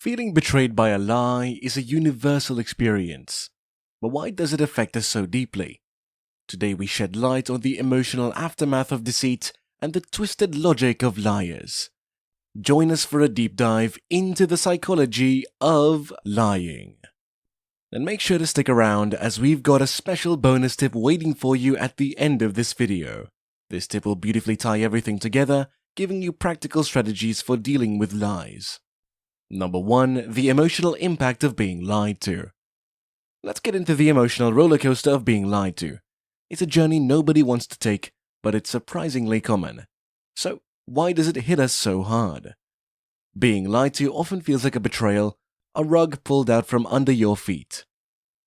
Feeling betrayed by a lie is a universal experience. But why does it affect us so deeply? Today we shed light on the emotional aftermath of deceit and the twisted logic of liars. Join us for a deep dive into the psychology of lying. And make sure to stick around as we've got a special bonus tip waiting for you at the end of this video. This tip will beautifully tie everything together, giving you practical strategies for dealing with lies. Number 1. The emotional impact of being lied to. Let's get into the emotional rollercoaster of being lied to. It's a journey nobody wants to take, but it's surprisingly common. So, why does it hit us so hard? Being lied to often feels like a betrayal, a rug pulled out from under your feet.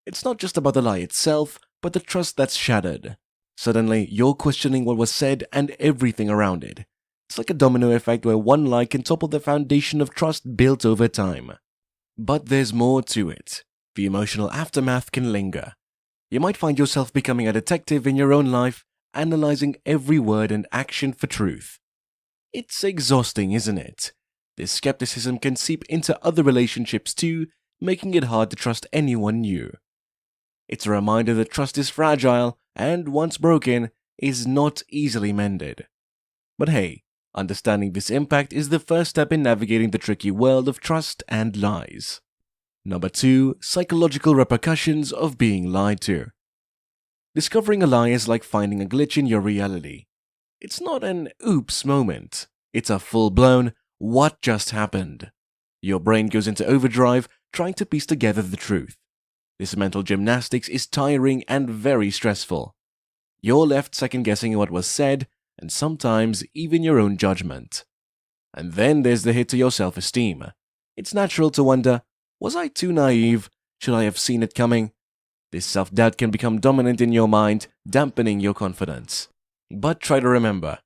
It's not just about the lie itself, but the trust that's shattered. Suddenly, you're questioning what was said and everything around it. It's like a domino effect where one lie can topple the foundation of trust built over time. But there's more to it. The emotional aftermath can linger. You might find yourself becoming a detective in your own life, analyzing every word and action for truth. It's exhausting, isn't it? This skepticism can seep into other relationships too, making it hard to trust anyone new. It's a reminder that trust is fragile and, once broken, is not easily mended. But hey, understanding this impact is the first step in navigating the tricky world of trust and lies. Number 2. Psychological repercussions of being lied to. Discovering a lie is like finding a glitch in your reality. It's not an oops moment. It's a full-blown, what just happened? Your brain goes into overdrive trying to piece together the truth. This mental gymnastics is tiring and very stressful. You're left second-guessing what was said, and sometimes even your own judgment. And then there's the hit to your self-esteem. It's natural to wonder, was I too naive? Should I have seen it coming? This self-doubt can become dominant in your mind, dampening your confidence. But try to remember,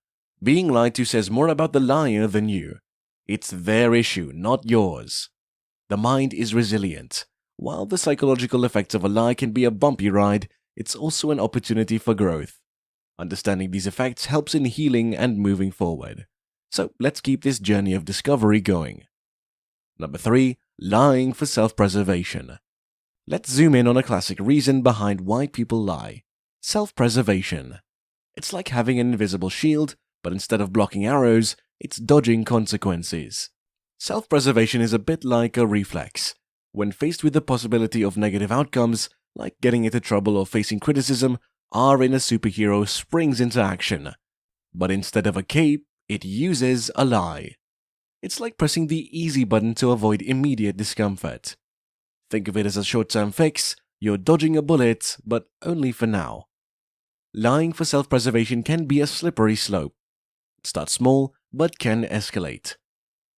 being lied to says more about the liar than you. It's their issue, not yours. The mind is resilient. While the psychological effects of a lie can be a bumpy ride, it's also an opportunity for growth. Understanding these effects helps in healing and moving forward. So let's keep this journey of discovery going. Number 3. Lying for self-preservation. Let's zoom in on a classic reason behind why people lie. Self-preservation. It's like having an invisible shield, but instead of blocking arrows, it's dodging consequences. Self-preservation is a bit like a reflex. When faced with the possibility of negative outcomes, like getting into trouble or facing criticism, our inner superhero springs into action. But instead of a cape, it uses a lie. It's like pressing the easy button to avoid immediate discomfort. Think of it as a short-term fix. You're dodging a bullet, but only for now. Lying for self-preservation can be a slippery slope. It starts small, but can escalate.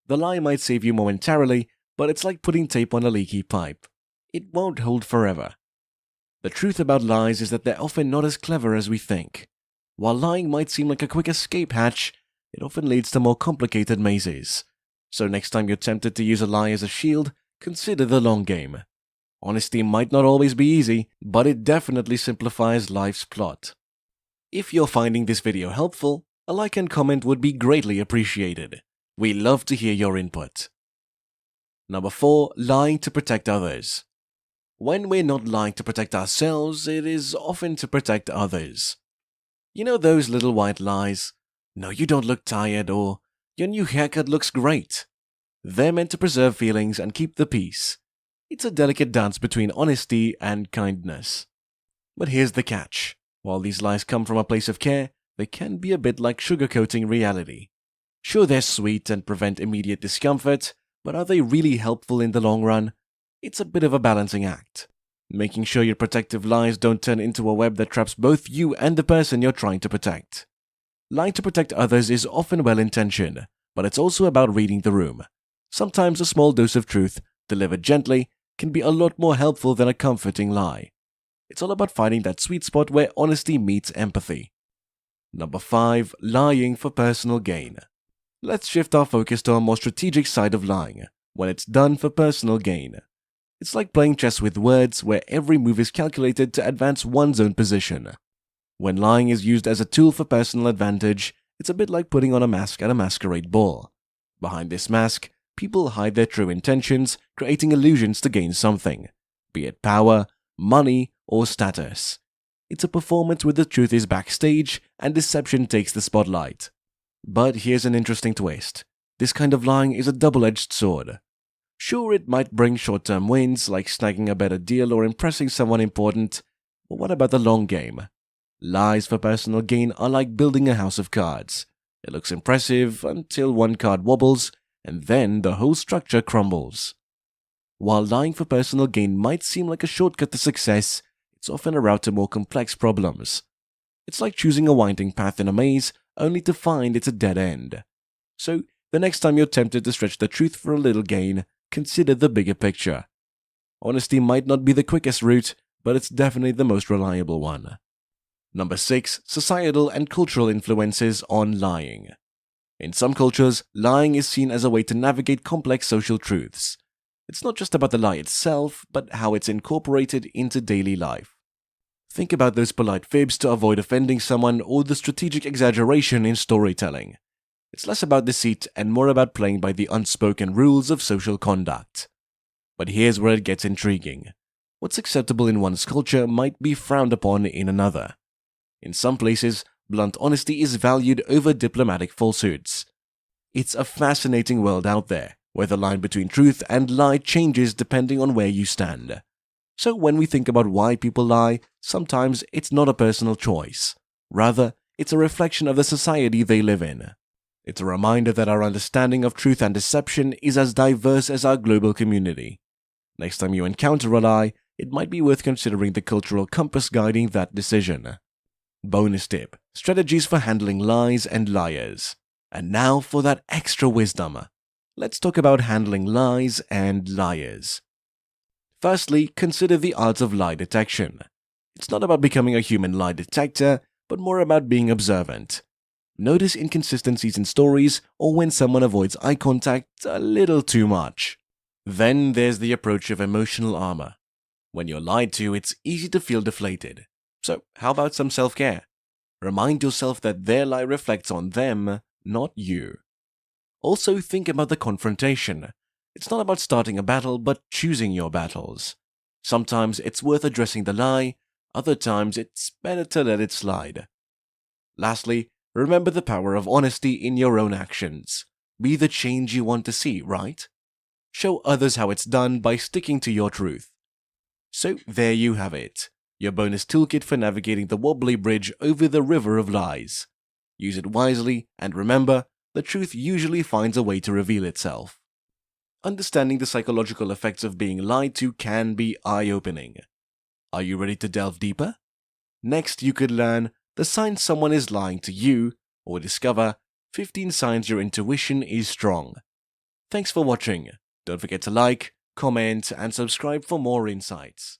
The lie might save you momentarily, but it's like putting tape on a leaky pipe. It won't hold forever. The truth about lies is that they're often not as clever as we think. While lying might seem like a quick escape hatch, it often leads to more complicated mazes. So next time you're tempted to use a lie as a shield, consider the long game. Honesty might not always be easy, but it definitely simplifies life's plot. If you're finding this video helpful, a like and comment would be greatly appreciated. We love to hear your input. Number 4. Lying to protect others. When we're not lying to protect ourselves, it is often to protect others. You know those little white lies? No, you don't look tired, or your new haircut looks great. They're meant to preserve feelings and keep the peace. It's a delicate dance between honesty and kindness. But here's the catch. While these lies come from a place of care, they can be a bit like sugarcoating reality. Sure, they're sweet and prevent immediate discomfort, but are they really helpful in the long run? It's a bit of a balancing act. Making sure your protective lies don't turn into a web that traps both you and the person you're trying to protect. Lying to protect others is often well-intentioned, but it's also about reading the room. Sometimes a small dose of truth, delivered gently, can be a lot more helpful than a comforting lie. It's all about finding that sweet spot where honesty meets empathy. Number 5. Lying for personal gain. Let's shift our focus to a more strategic side of lying, when it's done for personal gain. It's like playing chess with words, where every move is calculated to advance one's own position. When lying is used as a tool for personal advantage, it's a bit like putting on a mask at a masquerade ball. Behind this mask, people hide their true intentions, creating illusions to gain something, be it power, money, or status. It's a performance where the truth is backstage and deception takes the spotlight. But here's an interesting twist. This kind of lying is a double-edged sword. Sure, it might bring short-term wins, like snagging a better deal or impressing someone important, but what about the long game? Lies for personal gain are like building a house of cards. It looks impressive until one card wobbles, and then the whole structure crumbles. While lying for personal gain might seem like a shortcut to success, it's often a route to more complex problems. It's like choosing a winding path in a maze, only to find it's a dead end. So, the next time you're tempted to stretch the truth for a little gain, consider the bigger picture. Honesty might not be the quickest route, but it's definitely the most reliable one. Number 6. Societal and cultural influences on lying. In some cultures, lying is seen as a way to navigate complex social truths. It's not just about the lie itself, but how it's incorporated into daily life. Think about those polite fibs to avoid offending someone or the strategic exaggeration in storytelling. It's less about deceit and more about playing by the unspoken rules of social conduct. But here's where it gets intriguing. What's acceptable in one's culture might be frowned upon in another. In some places, blunt honesty is valued over diplomatic falsehoods. It's a fascinating world out there, where the line between truth and lie changes depending on where you stand. So when we think about why people lie, sometimes it's not a personal choice. Rather, it's a reflection of the society they live in. It's a reminder that our understanding of truth and deception is as diverse as our global community. Next time you encounter a lie, it might be worth considering the cultural compass guiding that decision. Bonus tip: strategies for handling lies and liars. And now for that extra wisdom. Let's talk about handling lies and liars. Firstly, consider the art of lie detection. It's not about becoming a human lie detector, but more about being observant. Notice inconsistencies in stories or when someone avoids eye contact a little too much. Then there's the approach of emotional armor. When you're lied to, it's easy to feel deflated. So, how about some self-care? Remind yourself that their lie reflects on them, not you. Also, think about the confrontation. It's not about starting a battle, but choosing your battles. Sometimes it's worth addressing the lie, other times it's better to let it slide. Lastly, remember the power of honesty in your own actions. Be the change you want to see, right? Show others how it's done by sticking to your truth. So there you have it, your bonus toolkit for navigating the wobbly bridge over the river of lies. Use it wisely, and remember, the truth usually finds a way to reveal itself. Understanding the psychological effects of being lied to can be eye-opening. Are you ready to delve deeper? Next, you could learn the signs someone is lying to you, or discover 15 signs your intuition is strong. Thanks for watching. Don't forget to like, comment, and subscribe for more insights.